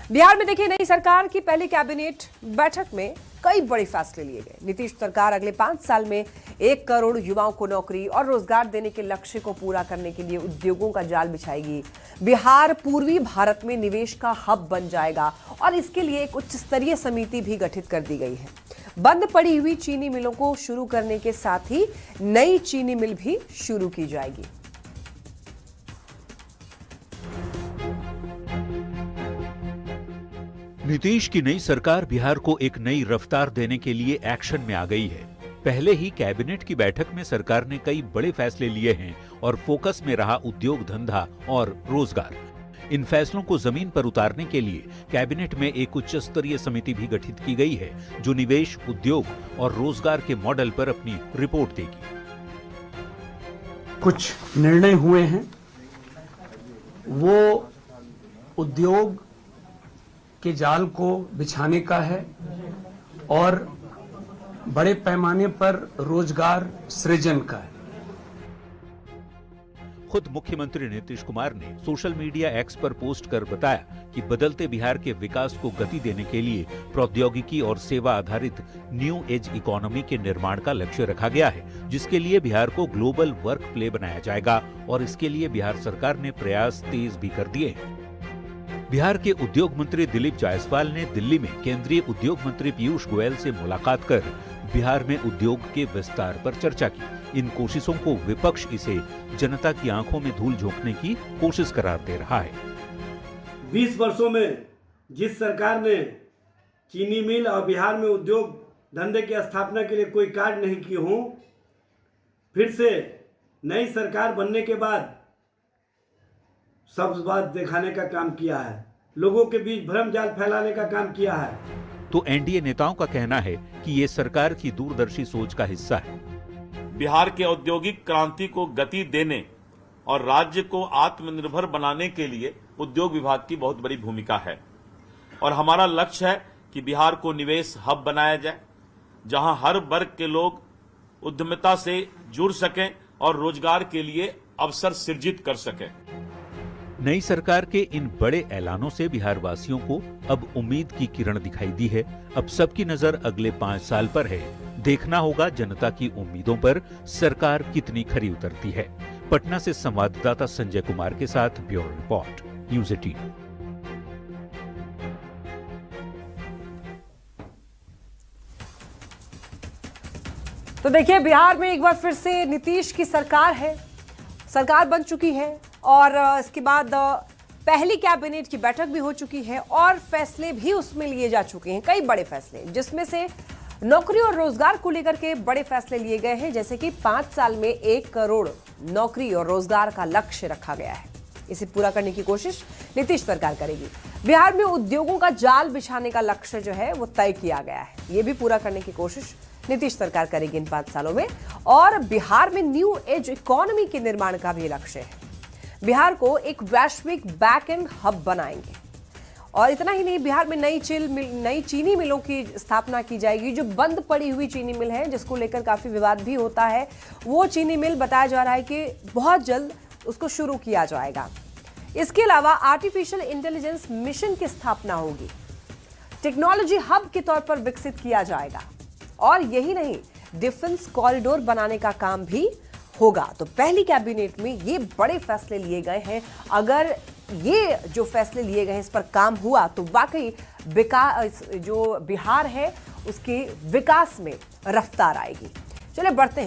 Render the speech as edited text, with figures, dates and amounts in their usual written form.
बिहार में देखिए, नई सरकार की पहली कैबिनेट बैठक में कई बड़े फैसले लिए गए। नीतीश सरकार अगले 5 साल में 1 करोड़ युवाओं को नौकरी और रोजगार देने के लक्ष्य को पूरा करने के लिए उद्योगों का जाल बिछाएगी। बिहार पूर्वी भारत में निवेश का हब बन जाएगा और इसके लिए एक उच्च स्तरीय समिति भी गठित कर दी गई है। बंद पड़ी हुई चीनी मिलों को शुरू करने के साथ ही नई चीनी मिल भी शुरू की जाएगी। नीतीश की नई सरकार बिहार को एक नई रफ्तार देने के लिए एक्शन में आ गई है। पहले ही कैबिनेट की बैठक में सरकार ने कई बड़े फैसले लिए हैं और फोकस में रहा उद्योग धंधा और रोजगार। इन फैसलों को जमीन पर उतारने के लिए कैबिनेट में एक उच्च स्तरीय समिति भी गठित की गई है, जो निवेश, उद्योग और रोजगार के मॉडल पर अपनी रिपोर्ट देगी। कुछ निर्णय हुए हैं, वो उद्योग के जाल को बिछाने का है और बड़े पैमाने पर रोजगार सृजन का है। खुद मुख्यमंत्री नीतीश कुमार ने सोशल मीडिया एक्स पर पोस्ट कर बताया कि बदलते बिहार के विकास को गति देने के लिए प्रौद्योगिकी और सेवा आधारित न्यू एज इकोनॉमी के निर्माण का लक्ष्य रखा गया है, जिसके लिए बिहार को ग्लोबल वर्क प्ले बनाया जाएगा और इसके लिए बिहार सरकार ने प्रयास तेज भी कर दिए हैं। बिहार के उद्योग मंत्री दिलीप जायसवाल ने दिल्ली में केंद्रीय उद्योग मंत्री पीयूष गोयल से मुलाकात कर बिहार में उद्योग के विस्तार पर चर्चा की। इन कोशिशों को विपक्ष इसे जनता की आंखों में धूल झोंकने की कोशिश करार दे रहा है। 20 वर्षों में जिस सरकार ने चीनी मिल और बिहार में उद्योग धंधे की स्थापना के लिए कोई कार्य नहीं किए हों, फिर से नई सरकार बनने के बाद सब बात दिखाने का काम किया है, लोगों के बीच भ्रम जाल फैलाने का काम किया है। तो एनडीए नेताओं का कहना है कि ये सरकार की दूरदर्शी सोच का हिस्सा है। बिहार के औद्योगिक क्रांति को गति देने और राज्य को आत्मनिर्भर बनाने के लिए उद्योग विभाग की बहुत बड़ी भूमिका है और हमारा लक्ष्य है कि बिहार को निवेश हब बनाया जाए, जहां हर वर्ग के लोग उद्यमिता से जुड़ सकें और रोजगार के लिए अवसर सृजित कर सकें। नई सरकार के इन बड़े ऐलानों से बिहार वासियों को अब उम्मीद की किरण दिखाई दी है। अब सबकी नजर अगले 5 साल पर है। देखना होगा जनता की उम्मीदों पर सरकार कितनी खरी उतरती है। पटना से संवाददाता संजय कुमार के साथ ब्यूरो रिपोर्ट, न्यूज़ 18। तो देखिए, बिहार में एक बार फिर से नीतीश की सरकार है, सरकार बन चुकी है और इसके बाद पहली कैबिनेट की बैठक भी हो चुकी है और फैसले भी उसमें लिए जा चुके हैं, कई बड़े फैसले, जिसमें से नौकरी और रोजगार को लेकर के बड़े फैसले लिए गए हैं। जैसे कि 5 साल में 1 करोड़ नौकरी और रोजगार का लक्ष्य रखा गया है। इसे पूरा करने की कोशिश नीतीश सरकार करेगी। बिहार में उद्योगों का जाल बिछाने का लक्ष्य जो है वो तय किया गया है, ये भी पूरा करने की कोशिश नीतीश सरकार करेगी इन 5 सालों में। और बिहार में न्यू एज इकोनॉमी के निर्माण का भी लक्ष्य है। बिहार को एक वैश्विक बैक एंड हब बनाएंगे। और इतना ही नहीं, बिहार में नई चीनी मिलों की स्थापना की जाएगी। जो बंद पड़ी हुई चीनी मिल है, जिसको लेकर काफी विवाद भी होता है, वो चीनी मिल बताया जा रहा है कि बहुत जल्द उसको शुरू किया जाएगा। इसके अलावा आर्टिफिशियल इंटेलिजेंस मिशन की स्थापना होगी, टेक्नोलॉजी हब के तौर पर विकसित किया जाएगा। और यही नहीं, डिफेंस कॉरिडोर बनाने का काम भी होगा। तो पहली कैबिनेट में ये बड़े फैसले लिए गए हैं। अगर ये जो फैसले लिए गए हैं इस पर काम हुआ तो वाकई जो बिहार है उसके विकास में रफ्तार आएगी। चलिए बढ़ते हैं।